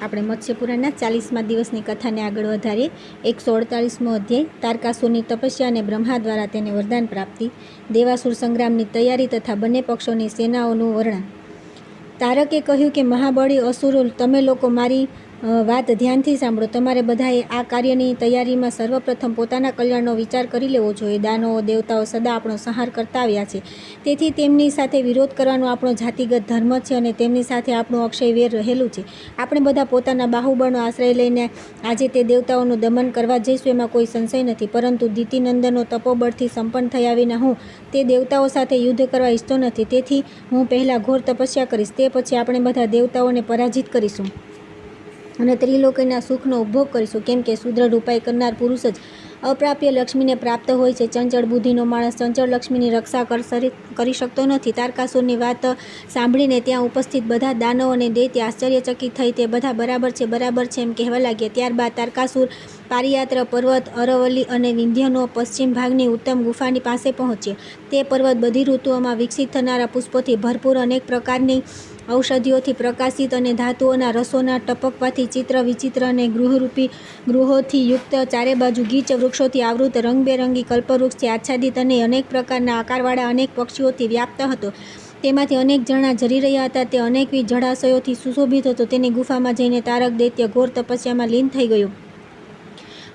આપણે મત્સ્યપુરાણના 40મા દિવસની કથાને આગળ વધારીએ. 148મો અધ્યાય. તારકાસુરની તપસ્યા અને બ્રહ્મા દ્વારા તેને વરદાન પ્રાપ્તિ. દેવાસુર સંગ્રામની તૈયારી તથા બંને પક્ષોની સેનાઓનું વર્ણન. તારકે કહ્યું કે મહાબળી અસુરો, તમે લોકો મારી વાત ધ્યાનથી સાંભળો. તમારે બધાએ આ કાર્યની તૈયારીમાં સર્વપ્રથમ પોતાના કલ્યાણનો વિચાર કરી લેવો જોઈએ. દાનવો દેવતાઓ સદા આપણો સંહાર કરતા આવ્યા છે, તેથી તેમની સાથે વિરોધ કરવાનો આપણો જાતિગત ધર્મ છે અને તેમની સાથે આપણું અક્ષય વેર રહેલું છે. આપણે બધા પોતાના બાહુબળનો આશ્રય લઈને આજે તે દેવતાઓનું દમન કરવા જઈશું, એમાં કોઈ સંશય નથી. પરંતુ દિતિનંદનનો તપોબળથી સંપન્ન થયા વિના હું તે દેવતાઓ સાથે યુદ્ધ કરવા ઈચ્છતો નથી. તેથી હું પહેલાં ઘોર તપસ્યા કરીશ, તે પછી આપણે બધા દેવતાઓને પરાજિત કરીશું અને ત્રિલોકીના સુખનો ઉપભોગ કરીશું. કેમ કે સુદૃઢ ઉપાય કરનાર પુરુષ જ અપ્રાપ્ય લક્ષ્મીને પ્રાપ્ત હોય છે. ચંચળ બુદ્ધિનો માણસ ચંચળ લક્ષ્મીની રક્ષા કરી શકતો નથી. તારકાસુરની વાત સાંભળીને ત્યાં ઉપસ્થિત બધા દાનવો અને દૈત્ય આશ્ચર્યચકિત થઈ તે બધા બરાબર છે, બરાબર છે એમ કહેવા લાગ્યા. ત્યારબાદ તારકાસુર પારિયાત્ર પર્વત, અરવલ્લી અને વિંધ્યનો પશ્ચિમ ભાગની ઉત્તમ ગુફાની પાસે પહોંચ્યો. તે પર્વત બધી ઋતુઓમાં વિકસિત થનારા પુષ્પોથી ભરપૂર, અનેક પ્રકારની ઔષધિઓથી પ્રકાશિત અને ધાતુઓના રસોના ટપકવાથી ચિત્ર વિચિત્ર અને ગૃહોથી યુક્ત, ચારે બાજુ ગીચ વૃક્ષોથી આવૃત, રંગબેરંગી કલ્પવૃક્ષથી આચ્છાદિત અને અનેક પ્રકારના આકારવાળા અનેક પક્ષીઓથી વ્યાપ્ત હતો. તેમાંથી અનેક ઝરણા ઝરી રહ્યા હતા. તે અનેકવિધ જળાશયોથી સુશોભિત હતો. તેની ગુફામાં જઈને તારક દૈત્ય ઘોર તપસ્યામાં લીન થઈ ગયો.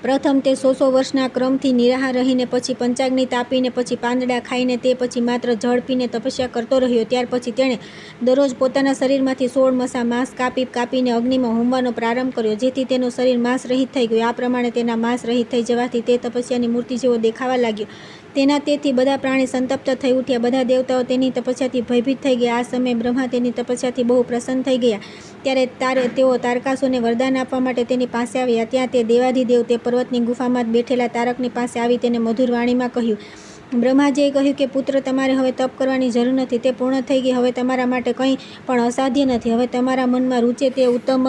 પ્રથમ તે 100 વર્ષના ક્રમથી નિરાહાર રહીને, પછી પંચાગ્નિ તાપીને, પછી પાંદડા ખાઈને, તે પછી માત્ર જળ પીને તપસ્યા કરતો રહ્યો. ત્યાર પછી તેણે દરરોજ પોતાના શરીરમાંથી 16 મસા માંસ કાપીને અગ્નિમાં હોમવાનો પ્રારંભ કર્યો, જેથી તેનું શરીર માંસ રહિત થઈ ગયું. આ પ્રમાણે તેના માંસ રહિત થઈ જવાથી તે તપસ્યાની મૂર્તિ જેવો દેખાવા લાગ્યો. તેથી બધા પ્રાણી સંતપ્ત થઈ ઉઠ્યા. બધા દેવતાઓ તેની તપસ્યાથી ભયભીત થઈ ગયા. આ સમયે બ્રહ્મા તેની તપસ્યાથી બહુ પ્રસન્ન થઈ ગયા. ત્યારે તેઓ તારકાસુરને વરદાન આપવા માટે તેની પાસે આવ્યા. ત્યાં તે દેવાધિદેવ તે પર્વતની ગુફામાં જ બેઠેલા તારકની પાસે આવી તેને મધુર વાણીમાં કહ્યું. બ્રહ્માજીએ કહ્યું કે પુત્ર, તમારે હવે તપ કરવાની જરૂર નથી. તે પૂર્ણ થઈ ગઈ. હવે તમારા માટે કંઈ પણ અસાધ્ય નથી. હવે તમારા મનમાં રૂચે તે ઉત્તમ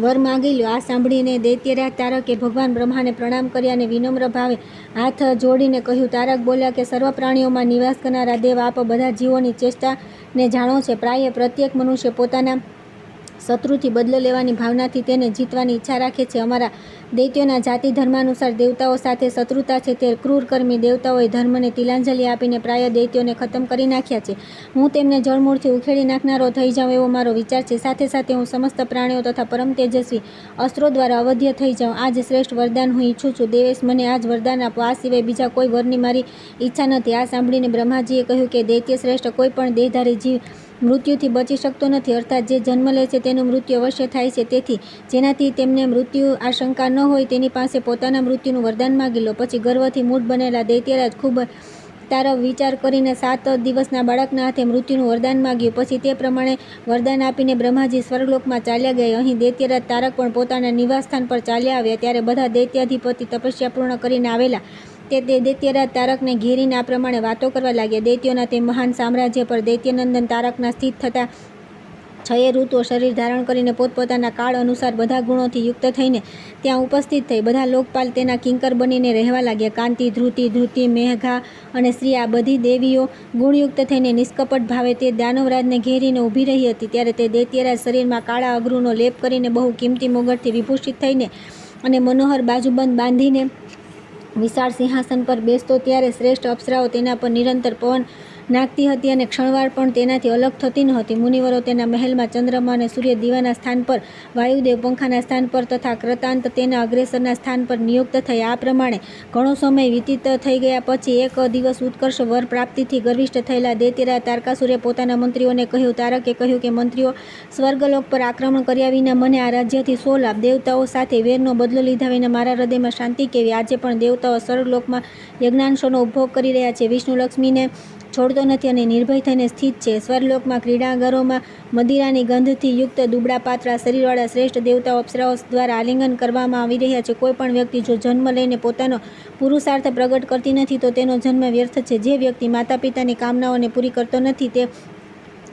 વર માગી લો. આ સાંભળીને દૈત્યરાજ તારકે ભગવાન બ્રહ્માને પ્રણામ કર્યા અને વિનમ્ર ભાવે હાથ જોડીને કહ્યું. તારક બોલ્યા કે સર્વ પ્રાણીઓમાં નિવાસ કરનારા દેવ, આપ બધા જીવોની ચેષ્ટાને જાણો છે. પ્રાય પ્રત્યેક મનુષ્ય પોતાના શત્રુથી બદલો લેવાની ભાવનાથી તેને જીતવાની ઈચ્છા રાખે છે. અમારા દૈત્યોના જાતિ ધર્માનુસાર દેવતાઓ સાથે શત્રુતા છે. તે ક્રૂરકર્મી દેવતાઓએ ધર્મને તિલાંજલિ આપીને પ્રાય દૈત્યોને ખતમ કરી નાખ્યા છે. હું તેમને જળમૂળથી ઉખેડી નાખનારો થઈ જાઉં એવો મારો વિચાર છે. સાથે સાથે હું સમસ્ત પ્રાણીઓ તથા પરમ તેજસ્વી અસ્ત્રો દ્વારા અવધ્ય થઈ જાઉં. આ જ શ્રેષ્ઠ વરદાન હું ઈચ્છું છું. દેવેશ, મને આ જ વરદાન આપો. આ સિવાય બીજા કોઈ વરની મારી ઈચ્છા નથી. આ સાંભળીને બ્રહ્માજીએ કહ્યું કે દૈત્ય શ્રેષ્ઠ, કોઈ પણ દેહધારી જીવ મૃત્યુથી બચી શકતો નથી. અર્થાત જે જન્મ લે છે તેનું મૃત્યુ અવશ્ય થાય છે. તેથી જેનાથી તેમને મૃત્યુ આશંકા ન હોય તેની પાસે પોતાના મૃત્યુનું વરદાન માગી લો. પછી ગર્વથી મૂઢ બનેલા દૈત્યરાજ ખૂબ તારો વિચાર કરીને 7 દિવસના બાળકના હાથે મૃત્યુનું વરદાન માગ્યું. પછી તે પ્રમાણે વરદાન આપીને બ્રહ્માજી સ્વર્ગલોકમાં ચાલ્યા ગયા. અહીં દૈત્યરાજ તારક પણ પોતાના નિવાસસ્થાન પર ચાલ્યા આવ્યા. ત્યારે બધા દૈત્યાધિપતિ તપસ્યા પૂર્ણ કરીને આવેલા તે દૈત્યરાજ તારકને ઘેરીને આ પ્રમાણે વાતો કરવા લાગ્યા. દૈત્યોના તે મહાન સામ્રાજ્ય પર દૈત્યનંદન તારકના સ્થિત થતા 6 ઋતુઓ શરીર ધારણ કરીને પોતપોતાના કાળ અનુસાર બધા ગુણોથી યુક્ત થઈને ત્યાં ઉપસ્થિત થઈ. બધા લોકપાલ તેના કિંકર બનીને રહેવા લાગ્યા. કાંતિ, ધૃતિ, મેઘા અને શ્રી આ બધી દેવીઓ ગુણયુક્ત થઈને નિષ્કપટ ભાવે તે દાનવરાજને ઘેરીને ઊભી રહી હતી. ત્યારે તે દૈત્યરાજ શરીરમાં કાળા અગરુનો લેપ કરીને બહુ કિંમતી મોગરથી વિભૂષિત થઈને અને મનોહર બાજુબંધ બાંધીને વિશાળ સિંહાસન પર બેસતો. ત્યારે શ્રેષ્ઠ અપ્સરાઓ તેના પર નિરંતર પવન નાખતી હતી અને ક્ષણવાર પણ તેનાથી અલગ થતી ન હતી. મુનિવરો તેના મહેલમાં ચંદ્રમા અને સૂર્ય દીવાના સ્થાન પર, વાયુદેવ પંખાના સ્થાન પર તથા કૃતાંત તેના અગ્રેસરના સ્થાન પર નિયુક્ત થયા. આ પ્રમાણે ઘણો સમય વ્યતીત થઈ ગયા પછી એક દિવસ ઉત્કર્ષ વર પ્રાપ્તિથી ગર્વિષ્ઠ થયેલા દૈત્યરાજ તારકાસુરે પોતાના મંત્રીઓને કહ્યું. તારકે કહ્યું કે મંત્રીઓ, સ્વર્ગલોક પર આક્રમણ કર્યા વિના મને આ રાજ્યથી શો લાભ? દેવતાઓ સાથે વેરનો બદલો લીધા વિના મારા હૃદયમાં શાંતિ કેવી? આજે પણ દેવતાઓ સ્વર્ગલોકમાં યજ્ઞાંશોનો ઉપભોગ કરી રહ્યા છે. વિષ્ણુ લક્ષ્મીને છોડતો નથી અને નિર્ભય થઈને સ્થિત છે. સ્વર્ગલોકમાં ક્રીડાગરોમાં મદિરાની ગંધથી યુક્ત દુબળા પાતળા શરીરવાળા શ્રેષ્ઠ દેવતાઓ અપ્સરાઓ દ્વારા આલિંગન કરવામાં આવી રહ્યા છે. કોઈ પણ વ્યક્તિ જો જન્મ લઈને પોતાનો પુરુષાર્થ પ્રગટ કરતી નથી તો તેનો જન્મ વ્યર્થ છે. જે વ્યક્તિ માતા પિતાની કામનાઓને પૂરી કરતો નથી તે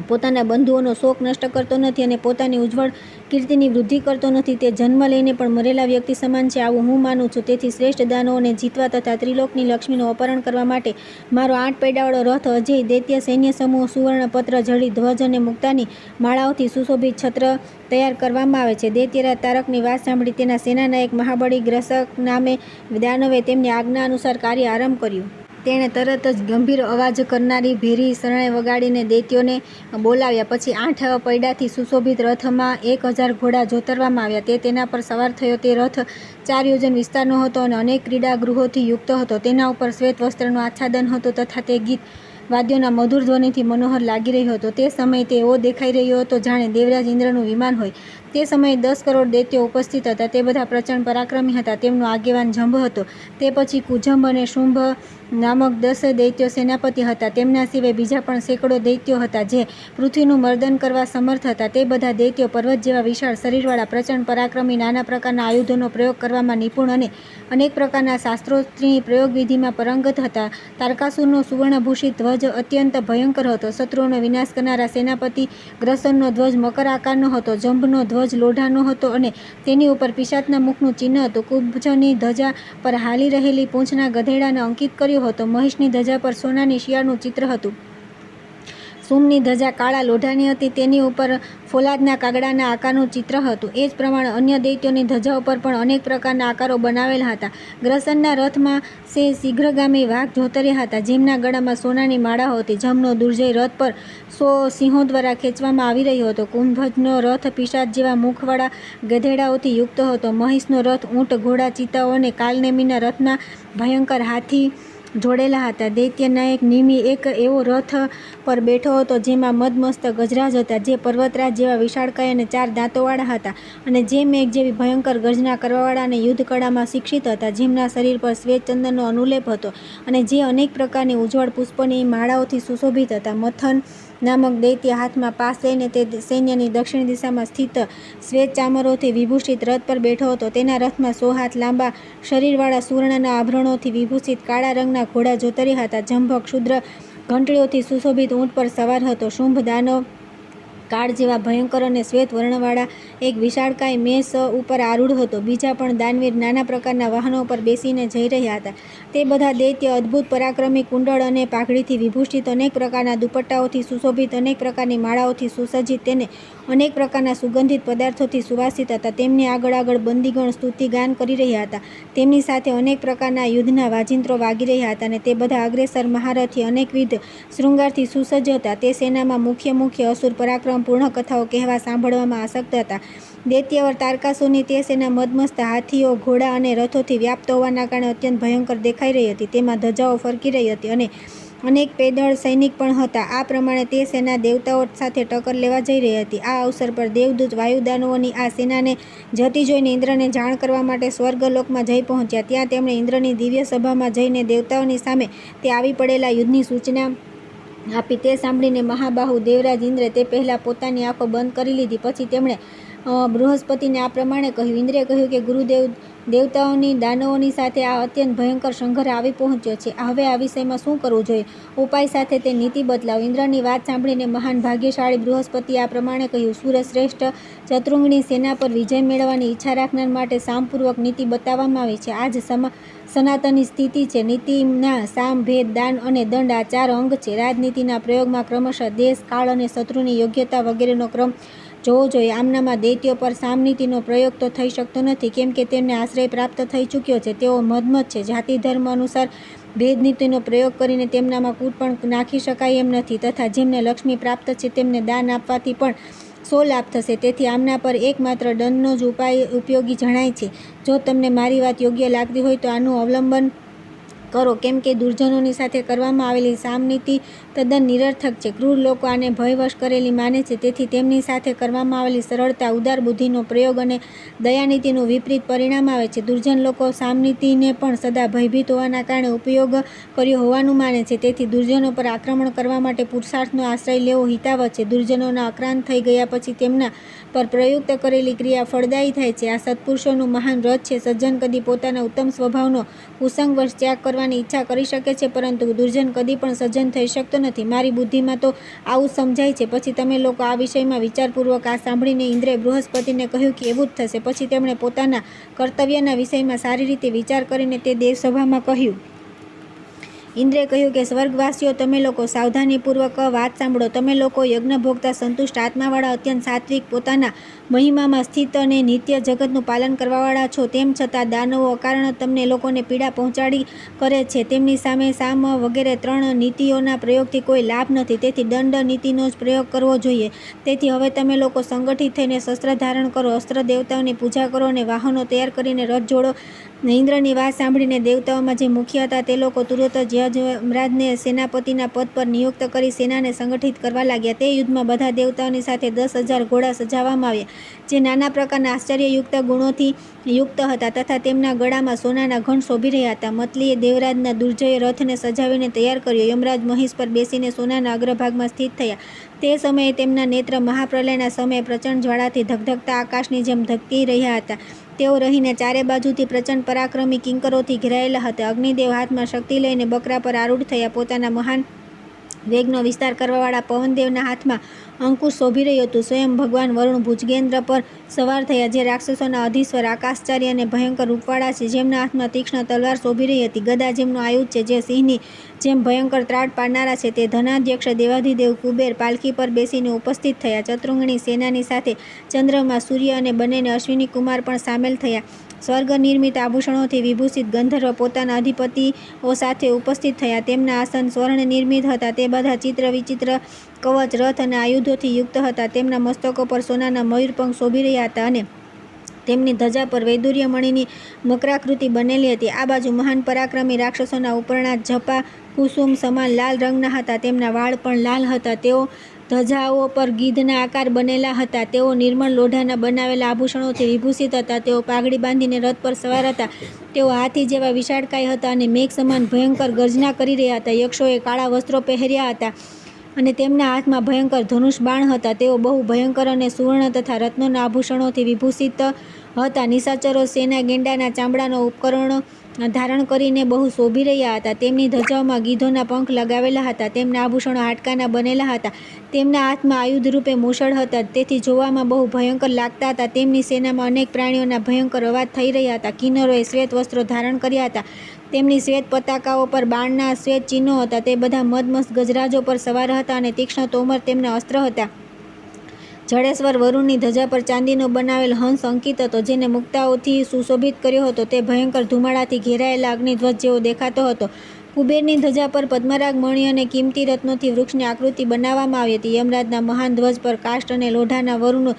પોતાના બંધુઓનો શોક નષ્ટ કરતો નથી અને પોતાની ઉજ્જવળ કીર્તિની વૃદ્ધિ કરતો નથી. તે જન્મ લઈને પણ મરેલા વ્યક્તિ સમાન છે, આવું હું માનું છું. તેથી શ્રેષ્ઠ દાનવોને જીતવા તથા ત્રિલોકની લક્ષ્મીનું અપહરણ કરવા માટે મારો 8 પૈડાવાળો રથ અજેય દૈત્ય સૈન્ય સમૂહ સુવર્ણ પત્ર જડી ધ્વજ અને મુક્તાની માળાઓથી સુશોભિત છત્ર તૈયાર કરવામાં આવે છે. દૈત્યરાજ તારકની વાત સાંભળી તેના સેનાનાયક મહાબળી ગ્રસક નામે દાનવે તેમની આજ્ઞા અનુસાર કાર્ય આરંભ કર્યું. તેણે તરત જ ગંભીર અવાજ કરનારી ભેરી શરણાઈ વગાડીને દૈત્યોને બોલાવ્યા. પછી 8 પૈડાથી સુશોભિત રથમાં 1000 ઘોડા જોતરવામાં આવ્યા. તે તેના પર સવાર થયો. તે રથ 4 યોજન વિસ્તારનો હતો અને અનેક ક્રીડા ગૃહોથી યુક્ત હતો. તેના ઉપર શ્વેત વસ્ત્રનું આચ્છાદન હતું તથા તે ગીત વાદ્યોના મધુર ધ્વનિથી મનોહર લાગી રહ્યો હતો. તે સમયે તે એવો દેખાઈ રહ્યો હતો જાણે દેવરાજ ઇન્દ્રનું વિમાન હોય. તે સમયે 10 કરોડ દૈત્યો ઉપસ્થિત હતા. તે બધા પ્રચંડ પરાક્રમી હતા. તેમનો આગેવાન જંભ હતો. તે પછી કુજંભ અને શુંભ નામક 10 દૈત્યો સેનાપતિ હતા. તેમના સિવાય બીજા પણ સેંકડો દૈત્યો હતા જે પૃથ્વીનું મર્દન કરવા સમર્થ હતા. તે બધા દૈત્યો પર્વત જેવા વિશાળ શરીરવાળા, પ્રચંડ પરાક્રમી, નાના પ્રકારના આયુધોનો પ્રયોગ કરવામાં નિપુણ અને અનેક પ્રકારના શાસ્ત્રોક્તની પ્રયોગવિધિમાં પરંગત હતા. તારકાસુરનો સુવર્ણભૂષિત ધ્વજ અત્યંત ભયંકર હતો. શત્રુઓનો વિનાશ કરનારા સેનાપતિ ગ્રસનનો ધ્વજ મકર આકારનો હતો. જંભનો ધ્વજ લોઢાનો હતો અને તેની ઉપર પિશાચના મુખનું ચિહ્ન હતું. કુબ્જની ધજા પર હાલી રહેલી પૂંછના ગધેડાને અંકિત કર્યો હતો. મહિષની ધજા પર સોનાની શિયાળનું ચિત્ર હતું. શુંભની ધજા કાળા લોઢાની હતી. તેની ઉપર ફોલાદના કાગડાના આકારનું ચિત્ર હતું. એ જ પ્રમાણે અન્ય દૈત્યોની ધજાઓ પર પણ અનેક પ્રકારના આકારો બનાવેલા હતા. ગ્રસનના રથમાં શીઘ્રગામી વાઘ જોતર્યા હતા જેમના ગળામાં સોનાની માળાઓ હતી. જંભનો દુર્જય રથ પર 100 સિંહો દ્વારા ખેંચવામાં આવી રહ્યો હતો. કુંભજનો રથ પિશાચ જેવા મુખવાળા ગધેડાઓથી યુક્ત હતો. મહિષનો રથ ઊંટ, ઘોડા, ચિત્તાઓ અને કાલનેમીના રથના ભયંકર હાથી જોડેલા હતા. દૈત્ય નાયક નિમિ એક એવો રથ પર બેઠો હતો જેમાં મદમસ્તક ગજરાજ હતા જે પર્વતરાજ જેવા વિશાળકાય અને 4 દાંતોવાળા હતા અને જે મેઘ જેવી ભયંકર ગર્જના કરવાવાળા અને યુદ્ધકળામાં શિક્ષિત હતા. જેમના શરીર પર શ્વેત ચંદનનો અનુલેપ હતો અને જે અનેક પ્રકારની ઉજ્જવળ પુષ્પોની માળાઓથી સુશોભિત હતા. મથન નામક દૈત્ય હાથમાં પાસ લઈને તે સૈન્યની દક્ષિણ દિશામાં સ્થિત શ્વેત ચામરોથી વિભૂષિત રથ પર બેઠો હતો. તેના રથમાં 100 હાથ લાંબા શરીરવાળા સુવર્ણના આભરણોથી વિભૂષિત કાળા રંગના ઘોડા જોતર્યા હતા. જંભ ક્ષુદ્ર ઘંટડીઓથી સુશોભિત ઊંટ પર સવાર હતો. શુંભ દાનવ કાળ જેવા ભયંકર અને શ્વેત વર્ણવાળા એક વિશાળકાય મેષ ઉપર આરૂઢ હતો. બીજા પણ દાનવીર નાના પ્રકારના વાહનો પર બેસીને જઈ રહ્યા હતા. તે બધા દૈત્ય અદ્ભુત પરાક્રમી, કુંડળ અને પાઘડીથી વિભૂષિત, અનેક પ્રકારના દુપટ્ટાઓથી સુશોભિત, અનેક પ્રકારની માળાઓથી સુસજ્જિત, તેને અનેક પ્રકારના સુગંધિત પદાર્થોથી સુવાસિત હતા. તેમની આગળ બંદીગણ સ્તુતિગાન કરી રહ્યા હતા. તેમની સાથે અનેક પ્રકારના યુદ્ધના વાજિંત્રો વાગી રહ્યા હતા અને તે બધા અગ્રેસર મહારથી અનેકવિધ શૃંગારથી સુસજ્જ હતા. તે સેનામાં મુખ્ય અસુર પરાક્રમપૂર્ણ કથાઓ કહેવા સાંભળવામાં આસક્ત હતા. દૈત્યવર તારકાસુરની તે સેના મદમસ્ત હાથીઓ, ઘોડા અને રથોથી વ્યાપ્ત હોવાના કારણે અત્યંત ભયંકર દેખાઈ રહી હતી. તેમાં ધજાઓ ફરકી રહી હતી અને અનેક પેદળ સૈનિક પણ હતા. આ પ્રમાણે તે સેના દેવતાઓ સાથે ટક્કર લેવા જઈ રહી હતી. આ અવસર પર દેવદૂત વાયુદાનવોની આ સેનાને જતી જોઈને ઇન્દ્રને જાણ કરવા માટે સ્વર્ગલોકમાં જઈ પહોંચ્યા. ત્યાં તેમણે ઇન્દ્રની દિવ્ય સભામાં જઈને દેવતાઓની સામે તે આવી પડેલા યુદ્ધની સૂચના આપી. તે સાંભળીને મહાબાહુ દેવરાજ ઇન્દ્રે તે પહેલાં પોતાની આંખો બંધ કરી લીધી. પછી તેમણે બૃહસ્પતિને આ પ્રમાણે કહ્યું. ઇન્દ્રે કહ્યું કે ગુરુદેવ, દેવતાઓની દાનવોની સાથે આ અત્યંત ભયંકર સંઘર્ષ આવી પહોંચ્યો છે. હવે આ વિષયમાં શું કરવું જોઈએ? ઉપાય સાથે તે નીતિ બદલાવો. ઇન્દ્રની વાત સાંભળીને મહાન ભાગ્યશાળી બૃહસ્પતિએ આ પ્રમાણે કહ્યું. સૂર્યશ્રેષ્ઠ ચતુર્ંગની સેના પર વિજય મેળવવાની ઈચ્છા રાખનાર માટે સામપૂર્વક નીતિ બતાવવામાં આવી છે. આ જ સનાતનની સ્થિતિ છે. નીતિના સામ, ભેદ, દાન અને દંડ આ 4 અંગ છે. રાજનીતિના પ્રયોગમાં ક્રમશઃ દેશ, કાળ અને શત્રુની યોગ્યતા વગેરેનો ક્રમ જોવો જોઈએ. આમનામાં દૈત્યો પર સામનીતિનો પ્રયોગ તો થઈ શકતો નથી કેમ કે તેમને આશ્રય પ્રાપ્ત થઈ ચૂક્યો છે. તેઓ મદમત છે. જાતિ ધર્મ અનુસાર ભેદનીતિનો પ્રયોગ કરીને તેમનામાં કૂટ પણ નાખી શકાય એમ નથી તથા જેમને લક્ષ્મી પ્રાપ્ત છે તેમને દાન આપવાથી પણ 100 લાભ થશે. તેથી આમના પર એકમાત્ર દંડનો જ ઉપાય ઉપયોગી જણાય છે. જો તમને મારી વાત યોગ્ય લાગતી હોય તો આનું અવલંબન કરો કેમ કે દુર્જનોની સાથે કરવામાં આવેલી સામનીતિ તદ્દન નિરર્થક છે. ક્રૂર લોકો આને ભયવશ કરેલી માને છે. તેથી તેમની સાથે કરવામાં આવેલી સરળતા, ઉદાર બુદ્ધિનો પ્રયોગ અને દયાનીતિનું વિપરીત પરિણામ આવે છે. દુર્જન લોકો સામનીતિને પણ સદા ભયભીત હોવાના કારણે ઉપયોગ કર્યો હોવાનું માને છે. તેથી દુર્જનો પર આક્રમણ કરવા માટે પુરુષાર્થનો આશ્રય લેવો હિતાવહ છે. દુર્જનોના આક્રાંત થઈ ગયા પછી તેમના પર પ્રયુક્ત કરેલી ક્રિયા ફળદાયી થાય છે. આ સત્પુરુષોનું મહાન રથ છે. સજ્જન કદી પોતાના ઉત્તમ સ્વભાવનો કુસંગવશ ત્યાગ કરવાની ઈચ્છા કરી શકે છે, પરંતુ દુર્જન કદી પણ સજ્જન થઈ શકતો નથી. મારી બુદ્ધિમાં તો આવું સમજાય છે. પછી તમે લોકો આ વિષયમાં વિચારપૂર્વક આ સાંભળીને ઇન્દ્રે બૃહસ્પતિને કહ્યું કે એવું જ થશે. પછી તેમણે પોતાના કર્તવ્યના વિષયમાં સારી રીતે વિચાર કરીને તે દેવસભામાં કહ્યું. ઇન્દ્રે કહ્યું કે સ્વર્ગવાસીઓ, તમે લોકો સાવધાનીપૂર્વક વાત સાંભળો. તમે લોકો યજ્ઞભોગતા સંતુષ્ટ આત્માવાળા, અત્યંત સાત્વિક, પોતાના મહિમામાં સ્થિત અને નિત્ય જગતનું પાલન કરવાવાળા છો. તેમ છતાં દાનવો અકારણ તમને લોકોને પીડા પહોંચાડી કરે છે. તેમની સામે સામ વગેરે 3 નીતિઓના પ્રયોગથી કોઈ લાભ નથી. તેથી દંડ નીતિનો જ પ્રયોગ કરવો જોઈએ. તેથી હવે તમે લોકો સંગઠિત થઈને શસ્ત્ર ધારણ કરો, અસ્ત્ર દેવતાઓની પૂજા કરો અને વાહનો તૈયાર કરીને રથ જોડો. ઇન્દ્રની વાત સાંભળીને દેવતાઓમાં જે મુખ્ય હતા તે લોકો તુરત જ યમરાજને સેનાપતિના પદ પર નિયુક્ત કરી સેનાને સંગઠિત કરવા લાગ્યા. તે યુદ્ધમાં બધા દેવતાઓની સાથે 10,000 ઘોડા સજાવવામાં આવ્યા, જે નાના પ્રકારના આશ્ચર્યયુક્ત ગુણોથી યુક્ત હતા તથા તેમના ગળામાં સોનાના ઘણ શોભી રહ્યા હતા. મતલીએ દેવરાજના દુર્જય રથને સજાવીને તૈયાર કર્યો. યમરાજ મહિષ પર બેસીને સોનાના અગ્રભાગમાં સ્થિત થયા. તે સમયે તેમના નેત્ર મહાપ્રલયના સમયે પ્રચંડ જ્વાળાથી ધગધગતા આકાશની જેમ ધબકી રહ્યા હતા. તેઓ રહીને ચારે બાજુથી પ્રચંડ પરાક્રમી કિંકરોથી ઘેરાયેલા હતા. અગ્નિદેવ હાથમાં શક્તિ લઈને બકરા પર આરૂઢ થયા. પોતાના મહાન વેગનો વિસ્તાર કરવાવાળા પવનદેવના હાથમાં અંકુશ શોભી રહ્યું હતું. સ્વયં ભગવાન વરુણ ભુજગેન્દ્ર પર સવાર થયા, જે રાક્ષસોના અધીશ્વર, આકાશચારી અને ભયંકર રૂપવાળા છે. જેમના હાથમાં તીક્ષ્ણ તલવાર શોભી રહી હતી. ગદા જેમનો આયુધ છે, જે સિંહની જેમ ભયંકર ત્રાડ પાડનારા છે. તે ધનાધ્યક્ષ દેવાધિદેવ કુબેર પાલખી પર બેસીને ઉપસ્થિત થયા. ચતુર્ંગણી સેનાની સાથે ચંદ્રમા, સૂર્ય અને બંનેને અશ્વિની કુમાર પણ સામેલ થયા. સ્વર્ગ નિર્મિત આભૂષણોથી વિભૂષિત ગંધર્વ પોતાના અધિપતિઓ સાથે ઉપસ્થિત થયા. તેમના આસન સ્વર્ણ નિર્મિત હતા. તે બધા ચિત્ર વિચિત્ર કવચ, રથ અને આયુધોથી યુક્ત હતા. તેમના મસ્તકો પર સોનાના મયુરપંખ શોભી રહ્યા હતા અને તેમની ધજા પર વૈદુર્ય મણીની મકરાકૃતિ બનેલી હતી. આ બાજુ મહાન પરાક્રમી રાક્ષસોના ઉપરણા ઝપા કુસુમ સમાન લાલ રંગના હતા. તેમના વાળ પણ લાલ હતા. તેઓ ધજાઓ પર ગીધના આકાર બનેલા હતા. તેઓ નિર્મળ લોઢાના બનાવેલા આભૂષણોથી વિભૂષિત હતા. તેઓ પાઘડી બાંધીને રથ પર સવાર હતા. તેઓ હાથી જેવા વિશાળકાય હતા અને મેઘ સમાન ભયંકર ગર્જના કરી રહ્યા હતા. યક્ષોએ કાળા વસ્ત્રો પહેર્યા હતા અને તેમના હાથમાં ભયંકર ધનુષ બાણ હતા. તેઓ બહુ ભયંકર અને સુવર્ણ તથા રત્નોના આભૂષણોથી વિભૂષિત હતા. નિશાચરો સેના ગેંડાના ચામડાનો ઉપકરણો ધારણ કરીને બહુ શોભી રહ્યા હતા. તેમની ધજાઓમાં ગીધોના પંખ લગાવેલા હતા. તેમના આભૂષણો હાડકાના બનેલા હતા. તેમના હાથમાં આયુધ રૂપે મૂષળ હતા, તેથી જોવામાં બહુ ભયંકર લાગતા હતા. તેમની સેનામાં અનેક પ્રાણીઓના ભયંકર અવાજ થઈ રહ્યા હતા. કિન્નરોએ શ્વેત વસ્ત્રો ધારણ કર્યા હતા. તેમની શ્વેત પતાકાઓ પર બાણના શ્વેત ચિહ્નો હતા. તે બધા મદમસ્ત ગજરાજો પર સવાર હતા અને તીક્ષ્ણ તોમર તેમના અસ્ત્ર હતા. જડેશ્વર વરુણની ધજા પર ચાંદીનો બનાવેલ હંસ અંકિત હતો, જેને મુક્તાઓથી સુશોભિત કર્યો હતો. તે ભયંકર ધુમાડાથી ઘેરાયેલા અગ્નિધ્વજ જેવો દેખાતો હતો. કુબેરની ધજા પર પદ્મરાગ, મણિ અને કિંમતી રત્નોથી વૃક્ષની આકૃતિ બનાવવામાં આવી હતી. યમરાજના મહાન ધ્વજ પર કાષ્ઠ અને લોઢાના વરુનું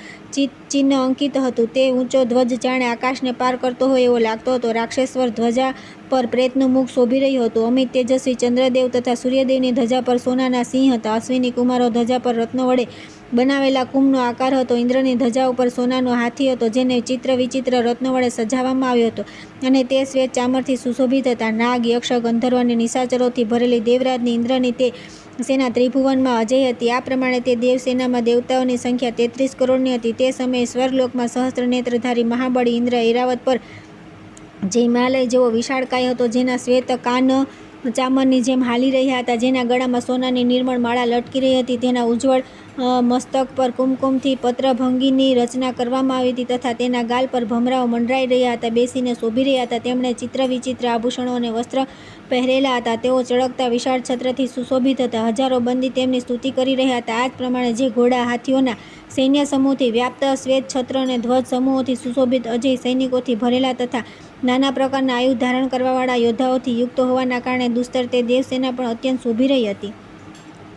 ચિહ્ન અંકિત હતું. તે ઊંચો ધ્વજ જાણે આકાશને પાર કરતો હોય એવો લાગતો હતો. રાક્ષેશ્વર ધ્વજા પર પ્રેતનું મુખ શોભી રહ્યું હતું. અમિત તેજસ્વી ચંદ્રદેવ તથા સૂર્યદેવની ધજા પર સોનાના સિંહ હતા. અશ્વિની કુમારો ધજા પર રત્નો વડે બનાવેલા કુંભનો આકાર હતો. ઇન્દ્રની ધજા ઉપર સોનાનો હાથી હતો, જેને ચિત્ર વિચિત્ર રત્નો વડે સજાવવામાં આવ્યો હતો અને તે શ્વેત ચામરથી સુશોભિત હતા. નાગ, યક્ષ, ગંધર્વ અને નિશાચરોથી ભરેલી દેવરાજની ઇન્દ્રની તે સેના ત્રિભુવનમાં અજય હતી. આ પ્રમાણે તે દેવસેનામાં દેવતાઓની સંખ્યા 33 કરોડની હતી. તે સમયે સ્વર્ગલોકમાં સહસ્ત્રનેત્રધારી મહાબળી ઇન્દ્ર ઐરાવત પર, જે હિમાલય જેવો વિશાળકાય હતો, જેના શ્વેત કાન ચામરની જેમ હાલી રહ્યા હતા, જેના ગળામાં સોનાની નિર્મળ માળા લટકી રહી હતી, તેના ઉજ્જવળ મસ્તક પર કુમકુમથી પત્રભંગીની રચના કરવામાં આવી હતી તથા તેના ગાલ પર ભમરાઓ મંડરાઈ રહ્યા હતા, બેસીને શોભી રહ્યા હતા. તેમણે ચિત્ર વિચિત્ર આભૂષણો અને વસ્ત્ર પહેરેલા હતા. તેઓ ચળકતા વિશાળ છત્રથી સુશોભિત હતા. હજારો બંદી તેમની સ્તુતિ કરી રહ્યા હતા. આ જ પ્રમાણે જે ઘોડા, હાથીઓના સૈન્ય સમૂહથી વ્યાપ્ત, શ્વેત છત્ર અને ધ્વજ સમૂહોથી સુશોભિત, અજય સૈનિકોથી ભરેલા તથા નાના પ્રકારના આયુધ ધારણ કરવાવાળા યોદ્ધાઓથી યુક્ત હોવાના કારણે દુસ્તર તે દેવસેના પણ અત્યંત શોભી રહી હતી.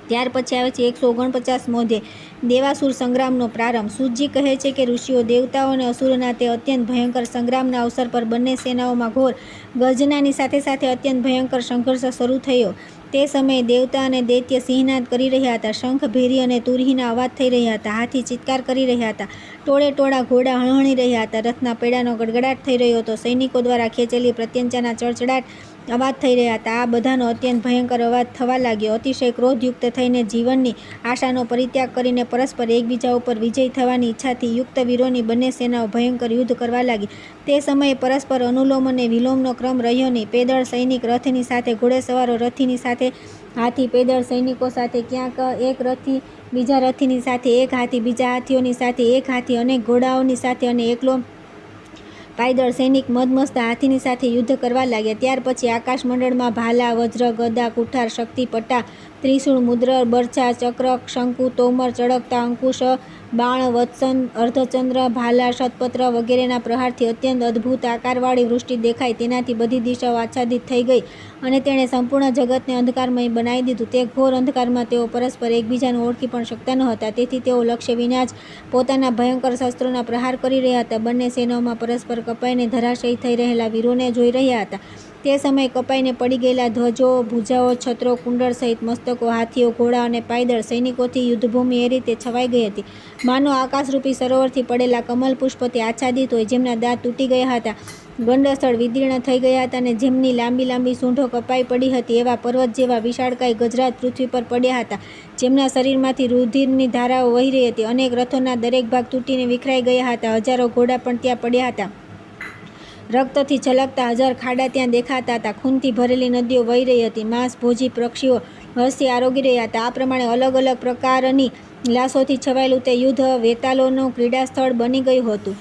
ત્યાર પછી આવે છે 149મો અધ્યાય, દેવાસુર સંગ્રામનો પ્રારંભ. સૂતજી કહે છે કે ઋષિઓ, દેવતાઓ અને અસુરોના તે અત્યંત ભયંકર સંગ્રામના અવસર પર બંને સેનાઓમાં ઘોર ગર્જનાની સાથે સાથે અત્યંત ભયંકર સંઘર્ષ શરૂ થયો. તે સમયે દેવતા અને દૈત્ય સિંહનાદ કરી રહ્યા હતા. શંખ, ભેરી અને તુરહીના અવાજ થઈ રહ્યા હતા. હાથી ચિત્કાર કરી રહ્યા હતા. ટોળે ટોળા ઘોડા હણહણી રહ્યા હતા. રથના પૈડાનો ગડગડાટ થઈ રહ્યો હતો. સૈનિકો દ્વારા ખેંચેલી પ્રત્યંચાના ચડચડાટ અવાજ થઈ રહ્યા હતા. આ બધાનો અત્યંત ભયંકર અવાજ થવા લાગ્યો. અતિશય ક્રોધયુક્ત થઈને જીવનની આશાનો પરિત્યાગ કરીને પરસ્પર એકબીજા ઉપર વિજય થવાની ઈચ્છાથી યુક્ત વીરોની બંને સેનાઓ ભયંકર યુદ્ધ કરવા લાગી. તે સમયે પરસ્પર અનુલોમ અને વિલોમનો ક્રમ રહ્યો નહીં. પેદળ સૈનિક રથની સાથે, ઘોડેસવારો રથીની સાથે, હાથી પેદળ સૈનિકો સાથે, ક્યાંક એક રથી બીજા રથીની સાથે, એક હાથી બીજા હાથીઓની સાથે, એક હાથી અનેક ઘોડાઓની સાથે અને એકલો પાયદળ સૈનિક મદમસ્ત હાથીની સાથે યુદ્ધ કરવા લાગ્યા. ત્યાર પછી આકાશમંડળમાં ભાલા, વજ્ર, ગદા, કુઠાર, શક્તિ, પટ્ટા, ત્રિશૂળ, મુદ્ર, બરછા, ચક્ર, શંકુ, તોમર, ચળકતા અંકુશ, બાણ, વત્સન, અર્ધચંદ્ર, ભાલા, શતપત્ર વગેરેના પ્રહારથી અત્યંત અદ્ભુત આકારવાળી વૃષ્ટિ દેખાઈ. તેનાથી બધી દિશાઓ આચ્છાદિત થઈ ગઈ અને તેણે સંપૂર્ણ જગતને અંધકારમય બનાવી દીધું. તે ઘોર અંધકારમાં તેઓ પરસ્પર એકબીજાને ઓળખી પણ શકતા ન હતા. તેથી તેઓ લક્ષ્ય વિના જ પોતાના ભયંકર શસ્ત્રોના પ્રહાર કરી રહ્યા હતા. બંને સેનાઓમાં પરસ્પર કપાઈને ધરાશયી થઈ રહેલા વીરોને જોઈ રહ્યા હતા. તે સમયે કપાઈને પડી ગયેલા ધ્વજો, ભુજાઓ, છત્રો, કુંડળ સહિત મસ્તકો, હાથીઓ, ઘોડા અને પાયદળ સૈનિકોથી યુદ્ધભૂમિ એ રીતે છવાઈ ગઈ હતી, માનો આકાશરૂપી સરોવરથી પડેલા કમલ પુષ્પથી આચ્છાદિત હોય. જેમના દાંત તૂટી ગયા હતા, ગંડસ્થળ વિદીર્ણ થઈ ગયા હતા અને જેમની લાંબી લાંબી સૂંઢો કપાઈ પડી હતી, એવા પર્વત જેવા વિશાળકાય ગજરાત પૃથ્વી પર પડ્યા હતા. જેમના શરીરમાંથી રુધિરની ધારાઓ વહી રહી હતી. અનેક રથોના દરેક ભાગ તૂટીને વિખરાઈ ગયા હતા. હજારો ઘોડા પણ ત્યાં પડ્યા હતા. રક્તથી છલકતા હજાર ખાડા ત્યાં દેખાતા હતા. ખૂનથી ભરેલી નદીઓ વહી રહી હતી. માંસ ભોજી પક્ષીઓ હર્ષથી આરોગી રહ્યા હતા. આ પ્રમાણે અલગ અલગ પ્રકારની લાશોથી છવાયેલું તે યુદ્ધ વેતાલોનું ક્રીડા સ્થળ બની ગયું હતું.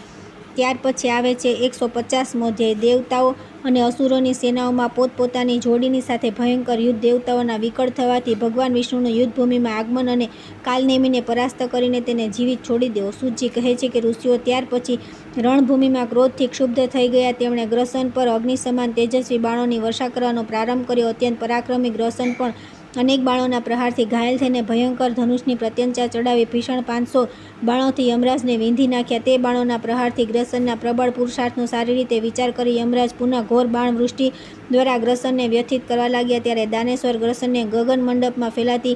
ત્યાર પછી આવે છે 150મો અધ્યાય. દેવતાઓ અને અસુરોની સેનાઓમાં પોતપોતાની જોડીની સાથે ભયંકર યુદ્ધ. દેવતાઓના વિકળ થવાથી ભગવાન વિષ્ણુનું યુદ્ધભૂમિમાં આગમન અને કાલનેમીને પરાસ્ત કરીને તેને જીવિત છોડી દેવો. સૂતજી કહે છે કે ઋષિઓ ત્યાર પછી રણભૂમિમાં ક્રોધથી ક્ષુબ્ધ થઈ ગયા. તેમણે ગ્રસન પર અગ્નિ સમાન તેજસ્વી બાણોની વર્ષા કરવાનો પ્રારંભ કર્યો. અત્યંત પરાક્રમી ગ્રસન પણ અનેક બાણોના પ્રહારથી ઘાયલ થઈને ભયંકર ધનુષની પ્રત્યંચા ચડાવી ભીષણ 500 બાણોથી યમરાજને વીંધી નાખ્યા. તે બાણોના પ્રહારથી ગ્રસનના પ્રબળ પુરુષાર્થનો સારી રીતે વિચાર કરી યમરાજ પુનઃ ઘોર બાણ વૃષ્ટિ દ્વારા ગ્રસનને વ્યથિત કરવા લાગ્યા. ત્યારે દાનેશ્વર ગ્રસનને ગગન મંડપમાં ફેલાતી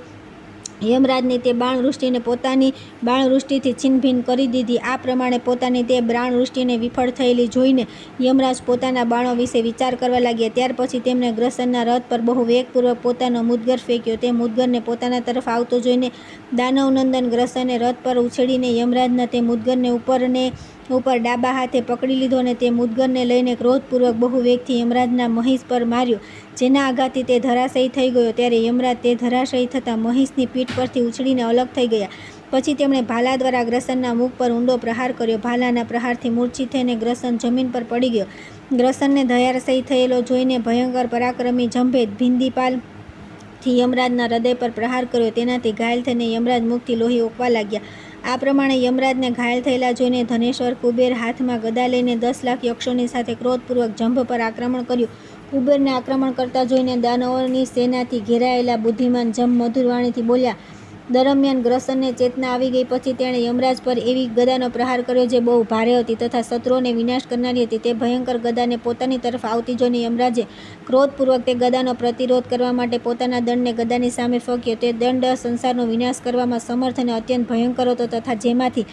યમરાજની તે બાણવૃષ્ટિને પોતાની બાણવૃષ્ટિથી છિન્નભિન્ન કરી દીધી. આ પ્રમાણે પોતાની તે બાણવૃષ્ટિને વિફળ થયેલી જોઈને યમરાજ પોતાના બાણો વિશે વિચાર કરવા લાગ્યા. ત્યાર પછી તેમણે ગ્રસનના રથ પર બહુ વેગપૂર્વક પોતાનો મુદ્ગર ફેંક્યો. તે મુદ્ગરને પોતાના તરફ આવતો જોઈને દાનવનંદન ગ્રસને રથ પર ઉછેડીને યમરાજના તે મુદ્ગરને ઉપર ડાબા હાથે પકડી લીધો અને તે મુદ્ગરને લઈને ક્રોધપૂર્વક બહુ વેગથી યમરાજના મહિષ પર માર્યો, જેના આઘાતથી તે ધરાશયી થઈ ગયો. ત્યારે યમરાજ તે ધરાશયી થતાં મહિષની પીઠ પરથી ઉછળીને અલગ થઈ ગયા. પછી તેમણે ભાલા દ્વારા ગ્રસનના મુખ પર ઊંડો પ્રહાર કર્યો. ભાલાના પ્રહારથી મૂર્છિત થઈને ગ્રસન જમીન પર પડી ગયો. ગ્રસનને ધરાશયી થયેલો જોઈને ભયંકર પરાક્રમી જંભે ભિંદીપાલથી યમરાજના હૃદય પર પ્રહાર કર્યો. તેનાથી ઘાયલ થઈને યમરાજ મુખથી લોહી ઓકવા લાગ્યા. આ પ્રમાણે યમરાજને ઘાયલ થયેલા જોઈને ધનેશ્વર કુબેર હાથમાં ગદા લઈને 10 લાખ યક્ષોની સાથે ક્રોધપૂર્વક જંભ પર આક્રમણ કર્યું. કુબેરને આક્રમણ કરતા જોઈને દાનવોની સેનાથી ઘેરાયેલા બુદ્ધિમાન જંભ મધુરવાણીથી બોલ્યા. દરમિયાન ગ્રસનને ચેતના આવી ગઈ. પછી તેણે યમરાજ પર એવી ગદાનો પ્રહાર કર્યો જે બહુ ભારે હતી તથા શત્રુઓને વિનાશ કરનારી હતી. તે ભયંકર ગદાને પોતાની તરફ આવતી જોઈને યમરાજે ક્રોધપૂર્વક તે ગદાનો પ્રતિરોધ કરવા માટે પોતાના દંડને ગદાની સામે ફેંક્યો. તે દંડ સંસારનો વિનાશ કરવામાં સમર્થ અને અત્યંત ભયંકર હતો તથા જેમાંથી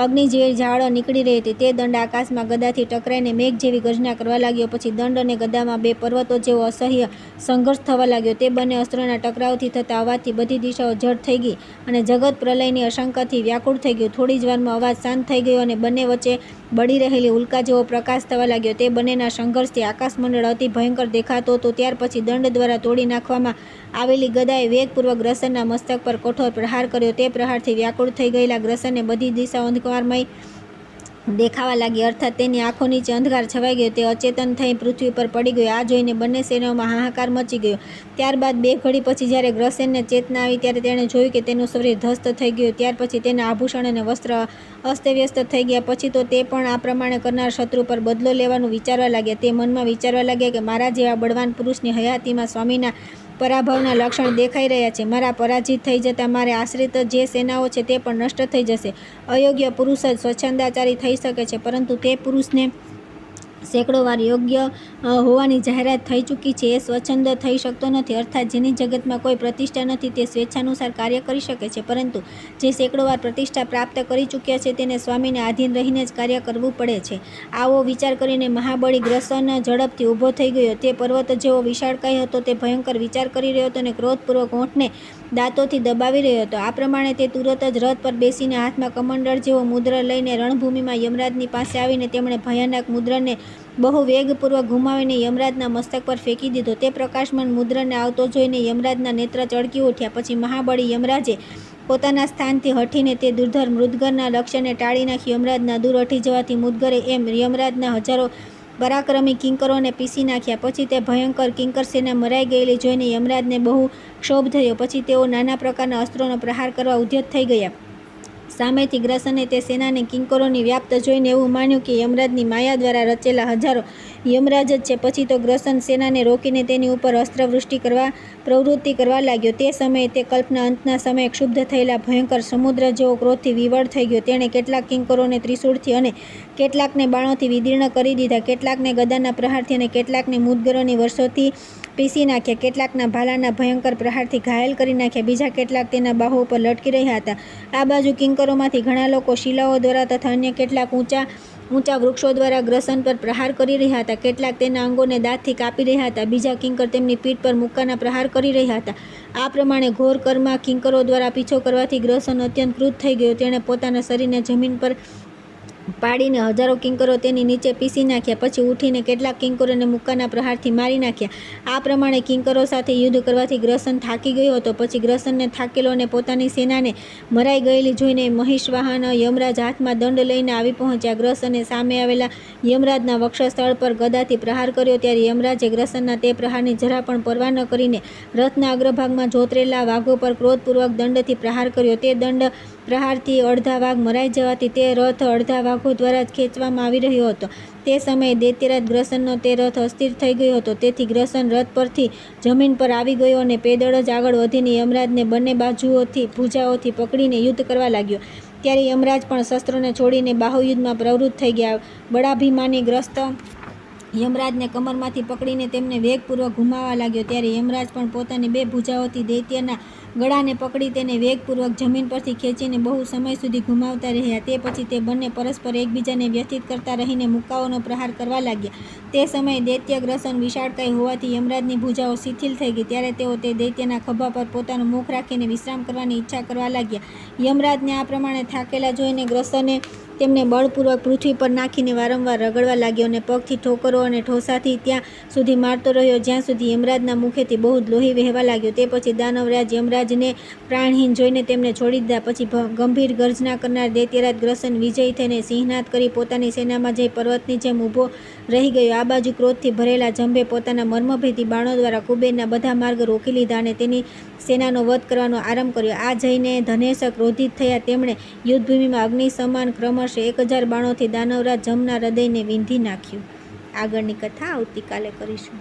અગ્નિ જેવી જ્વાળા નીકળી રહી હતી. તે દંડ આકાશમાં ગદાથી ટકરાઈને મેઘ જેવી ગર્જના કરવા લાગ્યો. પછી દંડ અને ગદામાં બે પર્વતો જેવો અસહ્ય સંઘર્ષ થવા લાગ્યો. તે બંને અસ્ત્રોના ટકરાવથી થતા અવાજથી બધી દિશાઓ જડ થઈ ગઈ અને જગત પ્રલયની આશંકાથી વ્યાકુળ થઈ ગયું. થોડી જ વારમાં અવાજ શાંત થઈ ગયો અને બંને વચ્ચે બળી રહેલી ઉલ્કા જેવો પ્રકાશ થવા લાગ્યો. તે બંનેના સંઘર્ષથી આકાશમંડળ અતિ ભયંકર દેખાતો હતો. ત્યાર પછી દંડ દ્વારા તોડી નાખવામાં આવેલી ગદાએ વેગપૂર્વક ગ્રસનના મસ્તક પર કઠોર પ્રહાર કર્યો. તે પ્રહારથી વ્યાકુળ થઈ ગયેલા ગ્રસનને બધી દિશાઓ અંધકારમય દેખાવા લાગી, અર્થાત તેની આંખો નીચે અંધકાર છવાઈ ગયો. તે અચેતન થઈ પૃથ્વી પર પડી ગયો. આ જોઈને બંને સેનાઓમાં હાહાકાર મચી ગયો. ત્યારબાદ 2 ઘડી પછી જ્યારે ગ્રસેનને ચેતના આવી ત્યારે તેણે જોયું કે તેનું શરીર ધસ્ત થઈ ગયું. ત્યાર પછી તેના આભૂષણ અને વસ્ત્ર અસ્તવ્યસ્ત થઈ ગયા. પછી તો તે પણ આ પ્રમાણે કરનાર શત્રુ પર બદલો લેવાનું વિચારવા લાગ્યા. તે મનમાં વિચારવા લાગ્યા કે મારા જેવા બળવાન પુરુષની હયાતીમાં સ્વામીના પરાભવના લક્ષણ દેખાઈ રહ્યા છે. મારા પરાજિત થઈ જતાં મારે આશ્રિત જે સેનાઓ છે તે પણ નષ્ટ થઈ જશે. અયોગ્ય પુરુષ જ સ્વચ્છંદાચારી થઈ શકે છે, પરંતુ તે પુરુષને સેંકડો વાર યોગ્ય હોવાની જાહેરાત થઈ ચૂકી છે. એ સ્વચ્છંદ થઈ શકતો નથી, અર્થાત જેની જગતમાં કોઈ પ્રતિષ્ઠા નથી તે સ્વેચ્છાનુસાર કાર્ય કરી શકે છે, પરંતુ જે સેંકડો વાર પ્રતિષ્ઠા પ્રાપ્ત કરી ચૂક્યા છે તેને સ્વામીને આધીન રહીને જ કાર્ય કરવું પડે છે. આવો વિચાર કરીને મહાબળી ગ્રસન ઝડપથી ઊભો થઈ ગયો. તે પર્વત જેવો વિશાળકાય હતો. તે ભયંકર વિચાર કરી રહ્યો હતો અને ક્રોધપૂર્વક હોઠને દાંતોથી દબાવી રહ્યો હતો. આ પ્રમાણે તે તુરત જ રથ પર બેસીને હાથમાં કમંડળ જેવો મુદ્ર લઈને રણભૂમિમાં યમરાજની પાસે આવીને તેમણે ભયાનક મુદ્રને બહુ વેગપૂર્વક ઘુમાવીને યમરાજના મસ્તક પર ફેંકી દીધો. તે પ્રકાશમાન મુદ્રને આવતો જોઈને યમરાજના નેત્ર ચળકી ઉઠ્યા. પછી મહાબળી યમરાજે પોતાના સ્થાનથી હઠીને તે દુર્ધર મુદ્ગરના લક્ષ્યને ટાળી નાખ્યું. યમરાજના દૂર હઠી જવાથી મુદ્ગરે એમ યમરાજના હજારો પરાક્રમી કિંકરોને પીસી નાખ્યા. પછી તે ભયંકર કિંકર સેના મરાઈ ગયેલી જોઈને યમરાજને બહુ ક્ષોભ થયો. પછી તેઓ નાના પ્રકારના અસ્ત્રોનો પ્રહાર કરવા ઉદ્યત થઈ ગયા. સામેથી ગ્રસને તે સેનાને કિંકરોની વ્યાપ્ત જોઈને એવું માન્યું કે યમરાજની માયા દ્વારા રચેલા હજારો યમરાજ જ છે. પછી તો ગ્રસન સેનાને રોકીને તેની ઉપર અસ્ત્રવૃષ્ટિ કરવા પ્રવૃત્તિ કરવા લાગ્યો. તે સમયે તે કલ્પના અંતના સમયે ક્ષુબ્ધ થયેલા ભયંકર સમુદ્ર જેવો ક્રોધથી વિવળ થઈ ગયો. તેણે કેટલાક કિંકરોને ત્રિશૂળથી અને કેટલાકને બાણોથી વિદીર્ણ કરી દીધા, કેટલાકને ગદાના પ્રહારથી અને કેટલાકને મુદ્ગરોની વર્ષોથી પીસી નાખ્યા, કેટલાકના ભાલાના ભયંકર પ્રહારથી ઘાયલ કરી નાખ્યા, બીજા કેટલાક તેના બાહુ ઉપર લટકી રહ્યા હતા. આ બાજુ કિંકરોમાંથી ઘણા લોકો શિલાઓ દ્વારા તથા અન્ય કેટલાક ઊંચા વૃક્ષો દ્વારા ગ્રસન પર પ્રહાર કરી રહ્યા હતા. કેટલાક તેના અંગોને દાંતથી કાપી રહ્યા હતા, બીજા કિંકર તેમની પીઠ પર મુક્કાના પ્રહાર કરી રહ્યા હતા. આ પ્રમાણે ઘોર કર્મમાં કિંકરો દ્વારા પીછો કરવાથી ગ્રસન અત્યંત ક્રુદ્ધ થઈ ગયો. તેણે પોતાના શરીરને જમીન પર પાડીને હજારો કિંકરો તેની નીચે પીસી નાખ્યા. પછી ઉઠીને કેટલાક કિંકરોને મુક્કાના પ્રહારથી મારી નાખ્યા. આ પ્રમાણે કિંકરો સાથે યુદ્ધ કરવાથી ગ્રસન થાકી ગયો હતો. પછી ગ્રસનને થાકેલો અને પોતાની સેનાને મરાઈ ગયેલી જોઈને મહિષવાહન યમરાજ હાથમાં દંડ લઈને આવી પહોંચ્યા. ગ્રસને સામે આવેલા યમરાજના વક્ષસ્થળ પર ગદાથી પ્રહાર કર્યો. ત્યારે યમરાજે ગ્રસનના તે પ્રહારની જરા પણ પરવા ન કરીને રથના અગ્રભાગમાં જોતરેલા વાઘો પર ક્રોધપૂર્વક દંડથી પ્રહાર કર્યો. તે દંડ પ્રહારથી અડધા વાઘ મરાઈ જવાથી તે રથ અડધા વાઘો દ્વારા જ ખેંચવામાં આવી રહ્યો હતો. તે સમયે દૈત્યરાજ ગ્રસનનો તે રથ અસ્થિર થઈ ગયો હતો. તેથી ગ્રસન રથ પરથી જમીન પર આવી ગયો અને પેદળ જ આગળ વધીને યમરાજને બંને ભુજાઓથી પકડીને યુદ્ધ કરવા લાગ્યો. ત્યારે યમરાજ પણ શસ્ત્રોને છોડીને બાહુયુદ્ધમાં પ્રવૃત્ત થઈ ગયા. બળાભિમાની ગ્રસ્ત યમરાજને કમરમાંથી પકડીને તેમને વેગપૂર્વક ઘુમાવવા લાગ્યો. ત્યારે યમરાજ પણ પોતાની બે ભુજાઓથી દૈત્યના ગળાને પકડી તેને વેગપૂર્વક જમીન પરથી ખેંચીને બહુ સમય સુધી ઘુમાવતા રહ્યા. તે પછી તે બંને પરસ્પર એકબીજાને વ્યથિત કરતા રહીને મુક્કાઓનો પ્રહાર કરવા લાગ્યા. તે સમયે દૈત્ય ગ્રસન વિશાળકાય હોવાથી યમરાજની ભુજાઓ શિથિલ થઈ ગઈ. ત્યારે તેઓ તે દૈત્યના ખભા પર પોતાનું મુખ રાખીને વિશ્રામ કરવાની ઈચ્છા કરવા લાગ્યા. યમરાજને આ પ્રમાણે થાકેલા જોઈને ગ્રસને તેમને બળપૂર્વક પૃથ્વી પર નાખીને વારંવાર રગડવા લાગ્યો અને પગથી ઠોકરો અને ઠોસાથી ત્યાં સુધી મારતો રહ્યો જ્યાં સુધી યમરાજના મુખેથી બહુ જ લોહી વહેવા લાગ્યો. તે પછી દાનવરાજ યમરાજને પ્રાણહીન જોઈને તેમને છોડી દીધા. પછી ગંભીર ગર્જના કરનાર દૈત્યરાજ ગ્રસન વિજયી થઈને સિંહનાદ કરી પોતાની સેનામાં જઈ પર્વતની જેમ ઊભો રહી ગયો. આ બાજુ ક્રોધથી ભરેલા જંભે પોતાના મર્મભેદી બાણો દ્વારા કુબેરના બધા માર્ગ રોકી લીધા અને તેની સેનાનો વધ કરવાનો આરંભ કર્યો. આ જઈને ધનેશ ક્રોધિત થયા. તેમણે યુદ્ધભૂમિમાં અગ્નિ સમાન ક્રમશ 1000 બાણોથી દાનવરાજ જમના હૃદયને વીંધી નાખ્યું. આગળની કથા આવતીકાલે કરીશું.